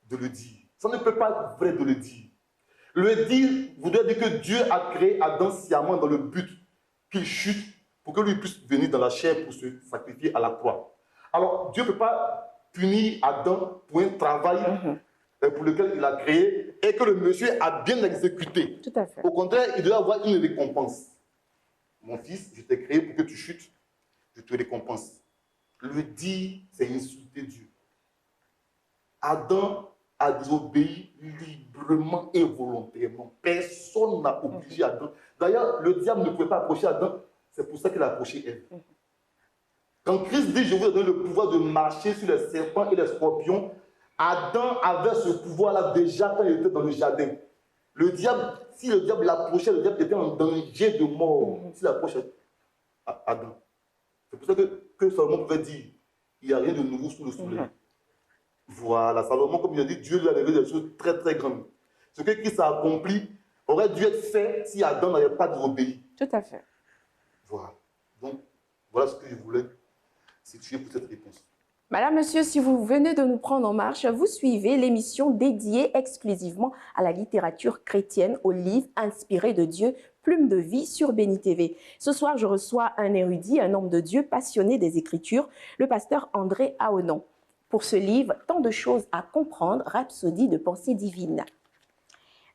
de le dire. Ça ne peut pas être vrai de le dire. Le dire voudrait dire que Dieu a créé Adam sciemment dans le but qu'il chute pour que lui puisse venir dans la chair pour se sacrifier à la croix. Alors, Dieu ne peut pas punir Adam pour un travail pour lequel il a créé et que le monsieur a bien exécuté. Tout à fait. Au contraire, il doit avoir une récompense. Mon fils, je t'ai créé pour que tu chutes, je te récompense. Le dire, c'est insulter Dieu. Adam a désobéi librement et volontairement. Personne n'a obligé Adam. D'ailleurs, le diable ne pouvait pas approcher Adam. C'est pour ça qu'il a approché Ève. Quand Christ dit « Je vous donne le pouvoir de marcher sur les serpents et les scorpions », Adam avait ce pouvoir-là déjà quand il était dans le jardin. Le diable, si le diable l'approchait, le diable était en danger de mort s'il approchait Adam. C'est pour ça que Salomon pouvait dire « Il n'y a rien de nouveau sous le soleil ». Voilà, Salomon, comme il a dit, Dieu lui a révélé des choses très très grandes. Ce que Christ a accompli aurait dû être fait si Adam n'avait pas désobéi. Tout à fait. Voilà. Donc, voilà ce que je voulais situer pour cette réponse. Madame, monsieur, si vous venez de nous prendre en marche, vous suivez l'émission dédiée exclusivement à la littérature chrétienne, aux livres inspirés de Dieu, Plume de vie sur Béni TV. Ce soir, je reçois un érudit, un homme de Dieu passionné des Écritures, le pasteur André Aonon. Pour ce livre, tant de choses à comprendre, Rhapsodie de pensée divine.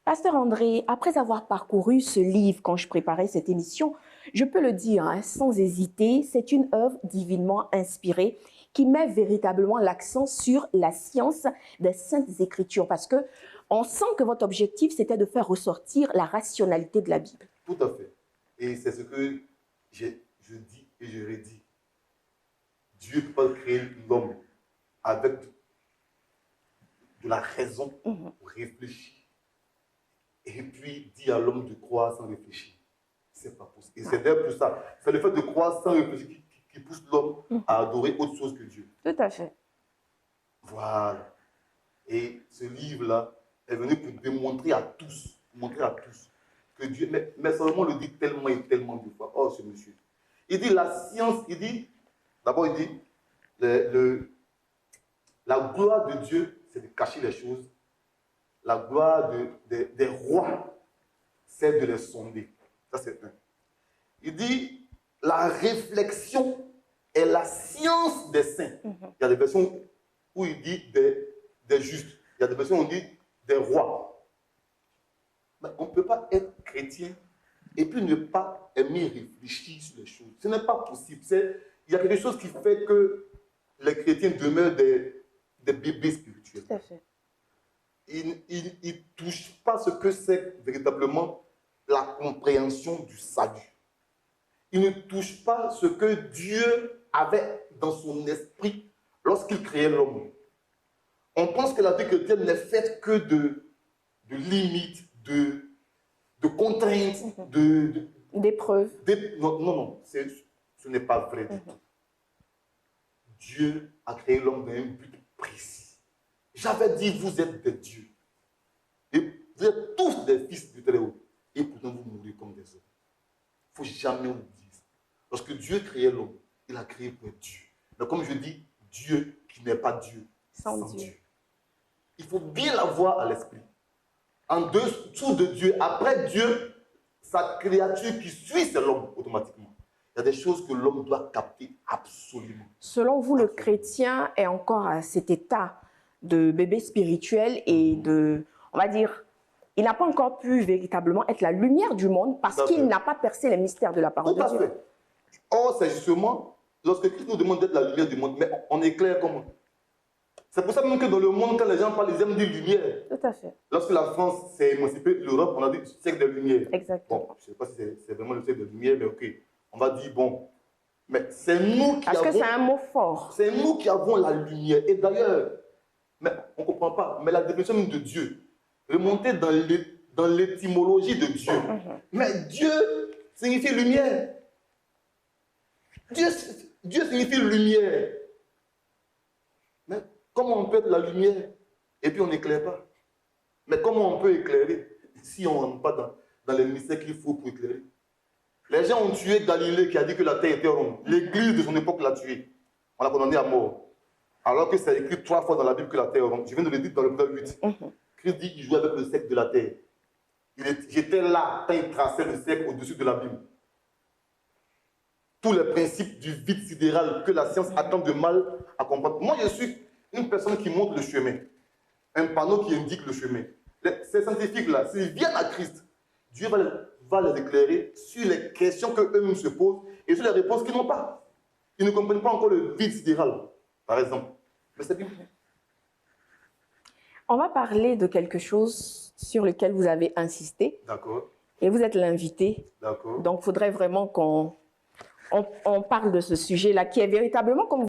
Pasteur André, après avoir parcouru ce livre quand je préparais cette émission, je peux le dire sans hésiter, c'est une œuvre divinement inspirée qui met véritablement l'accent sur la science des Saintes Écritures parce que on sent que votre objectif, c'était de faire ressortir la rationalité de la Bible. Tout à fait. Et c'est ce que je dis et je redis. Dieu ne peut pas créer l'homme avec de la raison pour réfléchir. Et puis dire à l'homme de croire sans réfléchir. C'est pas possible. Et c'est d'ailleurs pour ça. C'est le fait de croire sans réfléchir qui pousse l'homme à adorer autre chose que Dieu. Tout à fait. Voilà. Et ce livre-là est venu pour démontrer à tous, que Dieu, mais Salomon le dit tellement et tellement de fois. Oh, ce monsieur. Il dit la science, il dit, d'abord il dit, la gloire de Dieu, c'est de cacher les choses. La gloire des rois, c'est de les sonder. Ça, c'est un. Il dit, la réflexion est la science des saints. Il y a des versions où il dit des justes. Il y a des versions où il dit des rois. Mais on ne peut pas être chrétien et puis ne pas aimer réfléchir sur les choses. Ce n'est pas possible. Il y a quelque chose qui fait que les chrétiens demeurent des bébés spirituels. Tout à fait. Ils ne touchent pas ce que c'est véritablement la compréhension du salut. Ils ne touchent pas ce que Dieu avait dans son esprit lorsqu'il créait l'homme. On pense que la vie chrétienne n'est faite que de limites, de contraintes, d'épreuves. Non, ce n'est pas vrai du tout. Dieu a créé l'homme dans un but précis. J'avais dit, vous êtes des dieux. Et vous êtes tous des fils du Très-Haut. Et pourtant, vous mourrez comme des hommes. Il ne faut jamais oublier ça. Lorsque Dieu créait l'homme, il a créé pour être Dieu. Mais comme je dis, Dieu qui n'est pas Dieu, sans Dieu. Il faut bien l'avoir à l'esprit. En dessous de Dieu, après Dieu, sa créature qui suit, c'est l'homme automatiquement. Il y a des choses que l'homme doit capter absolument. Selon vous, le chrétien est encore à cet état de bébé spirituel et de, on va dire, il n'a pas encore pu véritablement être la lumière du monde parce qu'il n'a pas percé les mystères de la parole de Dieu. Tout à fait. Or, c'est justement, lorsque Christ nous demande d'être la lumière du monde, mais on éclaire comment? C'est pour ça même que dans le monde, quand les gens parlent, ils aiment dire lumière. Tout à fait. Lorsque la France s'est émancipée, l'Europe, on a dit siècle de lumière. Exactement. Bon, je ne sais pas si c'est vraiment le siècle de lumière, mais ok. On va dire, bon, mais c'est nous qui Parce avons... que c'est un mot fort. C'est nous qui avons la lumière. Et d'ailleurs, mais on ne comprend pas, mais la définition même de Dieu, remonter dans l'étymologie de Dieu. Mais Dieu signifie lumière. Dieu signifie lumière. Mais comment on peut être la lumière et puis on n'éclaire pas? Mais comment on peut éclairer si on ne rentre pas dans les mystères qu'il faut pour éclairer? Les gens ont tué Galilée qui a dit que la terre était ronde. L'église de son époque l'a tué. On l'a condamné à mort. Alors que c'est écrit 3 fois dans la Bible que la terre est ronde. Je viens de le dire dans le Proverbe 8. Christ dit qu'il jouait avec le cercle de la terre. J'étais là quand il traçait le cercle au-dessus de la Bible. Tous les principes du vide sidéral que la science attend de mal à comprendre. Moi, je suis une personne qui montre le chemin. Un panneau qui indique le chemin. Ces scientifiques-là, s'ils viennent à Christ, Dieu va les éclairer sur les questions qu'eux-mêmes se posent et sur les réponses qu'ils n'ont pas. Ils ne comprennent pas encore le vide sidéral, par exemple. Mais c'est bien. On va parler de quelque chose sur lequel vous avez insisté. D'accord. Et vous êtes l'invité. D'accord. Donc, il faudrait vraiment qu'on parle de ce sujet-là qui est véritablement, comme